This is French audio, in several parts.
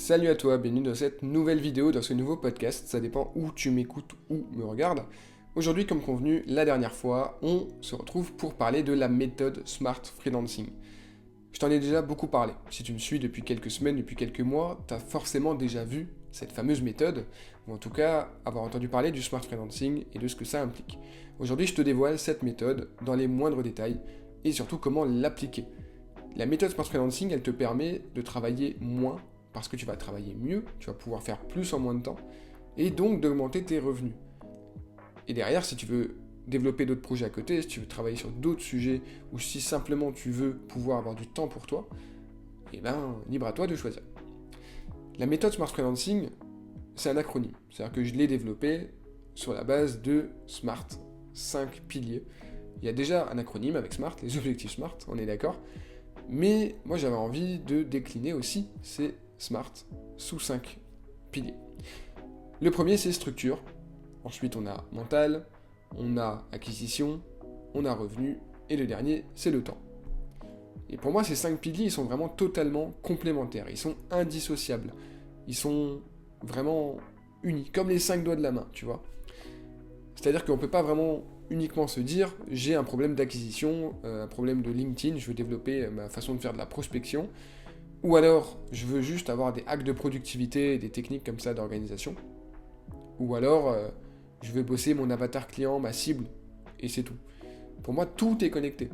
Salut à toi, bienvenue dans cette nouvelle vidéo, dans ce nouveau podcast, ça dépend où tu m'écoutes ou me regardes. Aujourd'hui, comme convenu la dernière fois, on se retrouve pour parler de la méthode Smart Freelancing. Je t'en ai déjà beaucoup parlé. Si tu me suis depuis quelques semaines, depuis quelques mois, tu as forcément déjà vu cette fameuse méthode, ou en tout cas avoir entendu parler du Smart Freelancing et de ce que ça implique. Aujourd'hui, je te dévoile cette méthode dans les moindres détails et surtout comment l'appliquer. La méthode Smart Freelancing, elle te permet de travailler moins parce que tu vas travailler mieux, tu vas pouvoir faire plus en moins de temps, et donc d'augmenter tes revenus. Et derrière, si tu veux développer d'autres projets à côté, si tu veux travailler sur d'autres sujets, ou si simplement tu veux pouvoir avoir du temps pour toi, eh ben, libre à toi de choisir. La méthode Smart Freelancing, c'est un acronyme, c'est-à-dire que je l'ai développé sur la base de SMART, 5 piliers. Il y a déjà un acronyme avec SMART, les objectifs SMART, on est d'accord, mais moi j'avais envie de décliner aussi ces SMART sous 5 piliers. Le premier, c'est structure. Ensuite, on a mental, on a acquisition, on a revenu, et le dernier, c'est le temps. Et pour moi, ces 5 piliers, ils sont vraiment totalement complémentaires, ils sont indissociables, ils sont vraiment unis, comme les 5 doigts de la main, tu vois. C'est-à-dire qu'on ne peut pas vraiment uniquement se dire j'ai un problème d'acquisition, un problème de LinkedIn, je veux développer ma façon de faire de la prospection, ou alors je veux juste avoir des hacks de productivité, des techniques comme ça d'organisation, ou alors je veux bosser mon avatar client, ma cible, et c'est tout. Pour moi, tout est connecté.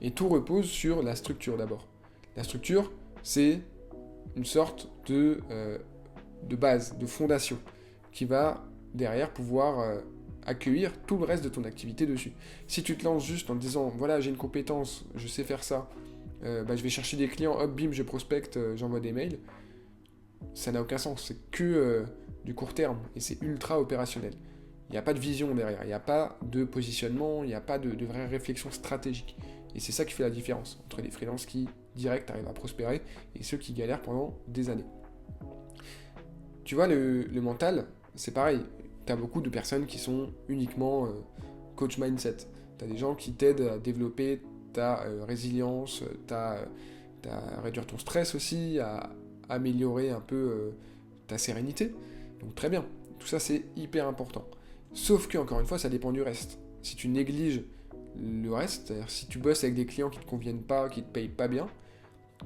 Et tout repose sur la structure d'abord. La structure, c'est une sorte de base, de fondation, qui va derrière pouvoir accueillir tout le reste de ton activité dessus. Si tu te lances juste en te disant, voilà, j'ai une compétence, je sais faire ça, je vais chercher des clients, hop, bim, je prospecte, j'envoie des mails, ça n'a aucun sens, c'est que du court terme, et c'est ultra opérationnel. Il n'y a pas de vision derrière, il n'y a pas de positionnement, il n'y a pas de vraie réflexion stratégique. Et c'est ça qui fait la différence entre les freelances qui, direct, arrivent à prospérer, et ceux qui galèrent pendant des années. Tu vois, le mental, c'est pareil. Tu as beaucoup de personnes qui sont uniquement coach mindset. Tu as des gens qui t'aident à développer ta résilience, à réduire ton stress aussi, à améliorer un peu ta sérénité. Donc très bien, tout ça c'est hyper important. Sauf que, encore une fois, ça dépend du reste. Si tu négliges le reste, c'est-à-dire si tu bosses avec des clients qui ne te conviennent pas, qui ne te payent pas bien,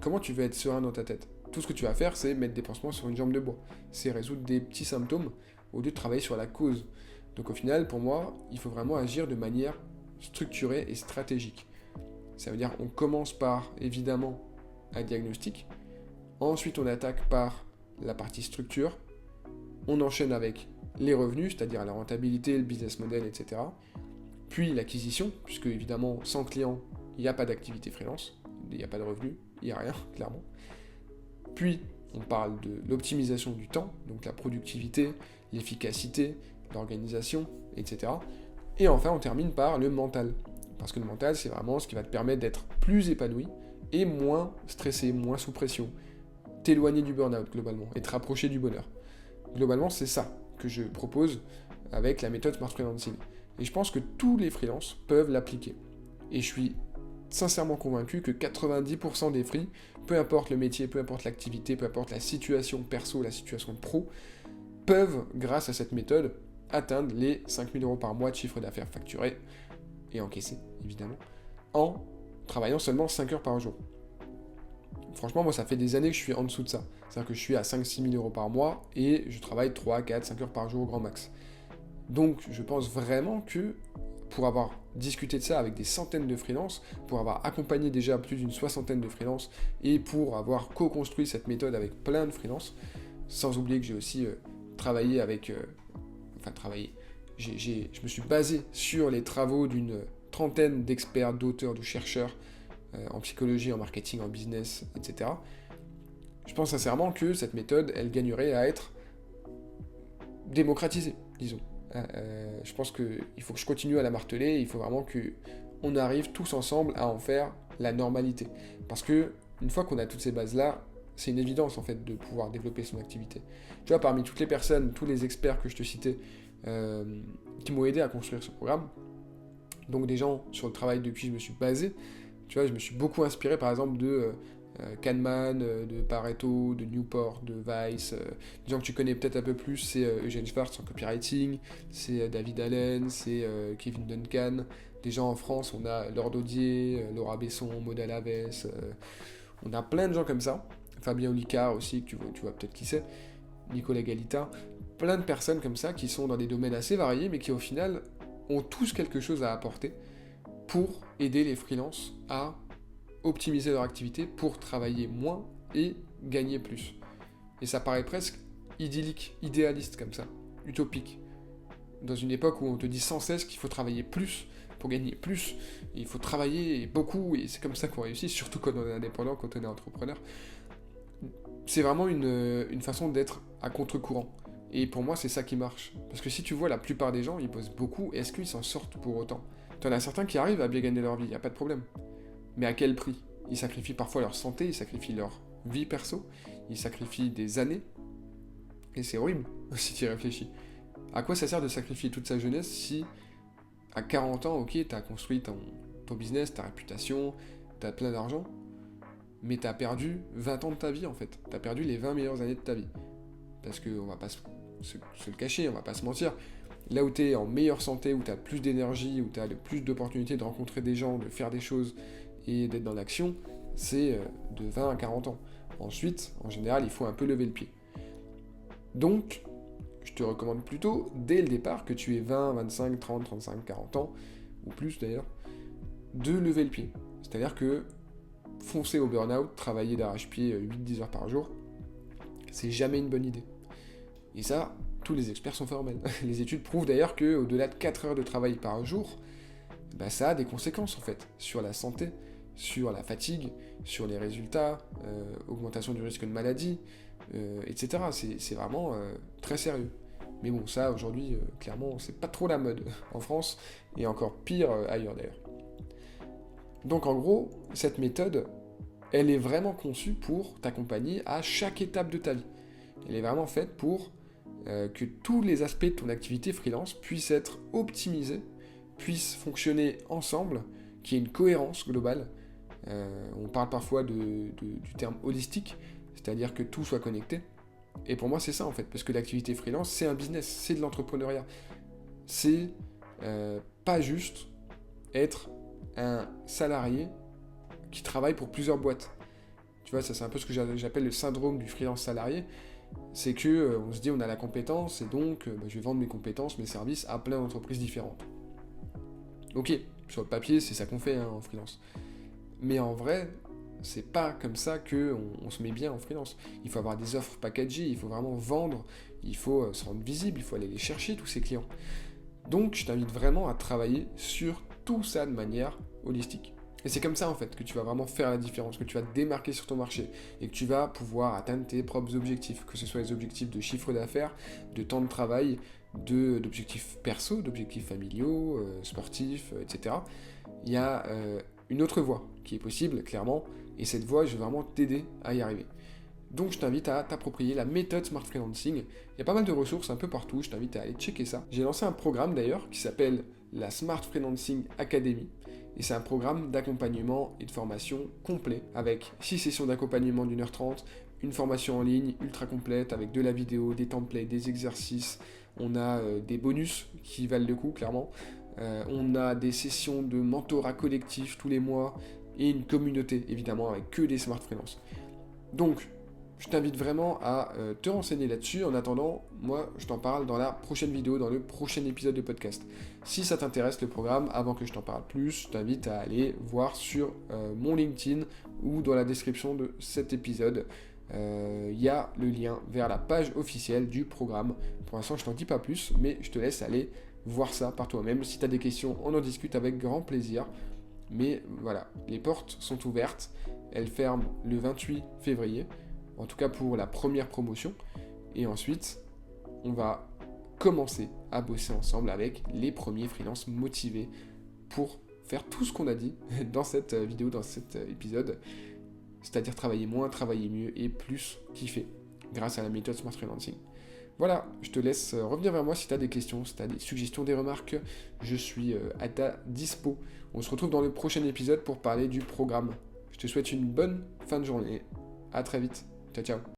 comment tu vas être serein dans ta tête? Tout ce que tu vas faire, c'est mettre des pansements sur une jambe de bois. C'est résoudre des petits symptômes au lieu de travailler sur la cause. Donc au final, pour moi, il faut vraiment agir de manière structurée et stratégique. Ça veut dire on commence par, évidemment, un diagnostic. Ensuite, on attaque par la partie structure. On enchaîne avec les revenus, c'est-à-dire la rentabilité, le business model, etc. Puis l'acquisition, puisque évidemment, sans client, il n'y a pas d'activité freelance, il n'y a pas de revenus, il n'y a rien, clairement. Puis, on parle de l'optimisation du temps, donc la productivité, l'efficacité, l'organisation, etc. Et enfin, on termine par le mental. Parce que le mental, c'est vraiment ce qui va te permettre d'être plus épanoui et moins stressé, moins sous pression. T'éloigner du burn-out, globalement, et te rapprocher du bonheur. Globalement, c'est ça que je propose avec la méthode Smart Freelancing. Et je pense que tous les freelances peuvent l'appliquer. Et je suis sincèrement convaincu que 90% des free, peu importe le métier, peu importe l'activité, peu importe la situation perso, la situation pro, peuvent, grâce à cette méthode, atteindre les 5 000 € par mois de chiffre d'affaires facturé, et encaissé, évidemment, en travaillant seulement 5 heures par jour. Franchement, moi, ça fait des années que je suis en dessous de ça. C'est-à-dire que je suis à 5-6 000 € par mois, et je travaille 3, 4, 5 heures par jour au grand max. Donc, je pense vraiment que pour avoir discuté de ça avec des centaines de freelances, pour avoir accompagné déjà plus d'une soixantaine de freelances, et pour avoir co-construit cette méthode avec plein de freelances, sans oublier que j'ai aussi travaillé avec... je me suis basé sur les travaux d'une trentaine d'experts, d'auteurs, de chercheurs en psychologie, en marketing, en business, etc. Je pense sincèrement que cette méthode, elle gagnerait à être démocratisée, disons. Je pense qu'il faut que je continue à la marteler, il faut vraiment qu'on arrive tous ensemble à en faire la normalité. Parce que une fois qu'on a toutes ces bases-là, c'est une évidence en fait de pouvoir développer son activité. Tu vois, parmi toutes les personnes, tous les experts que je te citais, qui m'ont aidé à construire ce programme, donc des gens sur le travail de qui je me suis basé, tu vois, je me suis beaucoup inspiré par exemple de Kahneman, de Pareto, de Newport, de Weiss, des gens que tu connais peut-être un peu plus, c'est Eugène Schwartz en copywriting, c'est David Allen, c'est Kevin Duncan. Des gens en France, on a Laure Daudier, Laura Besson, Maud Alaves, on a plein de gens comme ça. Fabien Olicard aussi, que tu vois peut-être qui c'est, Nicolas Galita, plein de personnes comme ça qui sont dans des domaines assez variés, mais qui au final ont tous quelque chose à apporter pour aider les freelances à optimiser leur activité pour travailler moins et gagner plus. Et ça paraît presque idyllique, idéaliste comme ça, utopique. Dans une époque où on te dit sans cesse qu'il faut travailler plus pour gagner plus, et il faut travailler beaucoup, et c'est comme ça qu'on réussit, surtout quand on est indépendant, quand on est entrepreneur. C'est vraiment une façon d'être à contre-courant. Et pour moi, c'est ça qui marche. Parce que si tu vois, la plupart des gens, ils bossent beaucoup, et est-ce qu'ils s'en sortent pour autant ? T'en as certains qui arrivent à bien gagner leur vie, y a pas de problème. Mais à quel prix ? Ils sacrifient parfois leur santé, ils sacrifient leur vie perso, ils sacrifient des années. Et c'est horrible, si tu y réfléchis. À quoi ça sert de sacrifier toute sa jeunesse si, à 40 ans, ok, t'as construit ton business, ta réputation, t'as plein d'argent, mais t'as perdu 20 ans de ta vie en fait. T'as perdu les 20 meilleures années de ta vie. Parce qu'on va pas se le cacher, on va pas se mentir. Là où t'es en meilleure santé, où t'as plus d'énergie, où t'as plus d'opportunités de rencontrer des gens, de faire des choses et d'être dans l'action, c'est de 20 à 40 ans. Ensuite, en général, il faut un peu lever le pied. Donc, je te recommande plutôt, dès le départ, que tu aies 20, 25, 30, 35, 40 ans, ou plus d'ailleurs, de lever le pied. C'est-à-dire que foncer au burn-out, travailler d'arrache-pied 8-10 heures par jour, c'est jamais une bonne idée. Et ça, tous les experts sont formels. Les études prouvent d'ailleurs qu'au-delà de 4 heures de travail par jour, bah ça a des conséquences en fait, sur la santé, sur la fatigue, sur les résultats, augmentation du risque de maladie, etc. C'est vraiment très sérieux. Mais bon, ça aujourd'hui, clairement, c'est pas trop la mode en France, et encore pire ailleurs d'ailleurs. Donc en gros, cette méthode, elle est vraiment conçue pour t'accompagner à chaque étape de ta vie. Elle est vraiment faite pour que tous les aspects de ton activité freelance puissent être optimisés, puissent fonctionner ensemble, qu'il y ait une cohérence globale. On parle parfois du terme holistique, c'est-à-dire que tout soit connecté. Et pour moi, c'est ça en fait, parce que l'activité freelance, c'est un business, c'est de l'entrepreneuriat. C'est pas juste être un salarié qui travaille pour plusieurs boîtes. Tu vois, ça c'est un peu ce que j'appelle le syndrome du freelance salarié. C'est que on se dit on a la compétence et donc je vais vendre mes compétences, mes services à plein d'entreprises différentes. Ok, sur le papier, c'est ça qu'on fait en freelance. Mais en vrai, c'est pas comme ça qu'on se met bien en freelance. Il faut avoir des offres packagées, il faut vraiment vendre, il faut se rendre visible, il faut aller les chercher, tous ces clients. Donc, je t'invite vraiment à travailler sur tout ça de manière holistique. Et c'est comme ça, en fait, que tu vas vraiment faire la différence, que tu vas te démarquer sur ton marché et que tu vas pouvoir atteindre tes propres objectifs, que ce soit les objectifs de chiffre d'affaires, de temps de travail, d'objectifs perso, d'objectifs familiaux, sportifs, etc. Il y a une autre voie qui est possible, clairement, et cette voie, je vais vraiment t'aider à y arriver. Donc je t'invite à t'approprier la méthode Smart Freelancing. Il y a pas mal de ressources un peu partout, je t'invite à aller checker ça. J'ai lancé un programme d'ailleurs qui s'appelle la Smart Freelancing Academy. Et c'est un programme d'accompagnement et de formation complet avec 6 sessions d'accompagnement d'1h30, une formation en ligne ultra complète avec de la vidéo, des templates, des exercices. On a des bonus qui valent le coup, clairement. On a des sessions de mentorat collectif tous les mois et une communauté, évidemment, avec que des Smart Freelance. Donc, je t'invite vraiment à te renseigner là-dessus. En attendant, moi, je t'en parle dans la prochaine vidéo, dans le prochain épisode de podcast. Si ça t'intéresse le programme, avant que je t'en parle plus, je t'invite à aller voir sur mon LinkedIn ou dans la description de cet épisode. Il y a le lien vers la page officielle du programme. Pour l'instant, je t'en dis pas plus, mais je te laisse aller voir ça par toi-même. Si tu as des questions, on en discute avec grand plaisir. Mais voilà, les portes sont ouvertes. Elles ferment le 28 février. En tout cas pour la première promotion. Et ensuite, on va commencer à bosser ensemble avec les premiers freelances motivés pour faire tout ce qu'on a dit dans cette vidéo, dans cet épisode. C'est-à-dire travailler moins, travailler mieux et plus kiffer grâce à la méthode Smart Freelancing. Voilà, je te laisse revenir vers moi si tu as des questions, si tu as des suggestions, des remarques. Je suis à ta dispo. On se retrouve dans le prochain épisode pour parler du programme. Je te souhaite une bonne fin de journée. À très vite. Ciao ciao.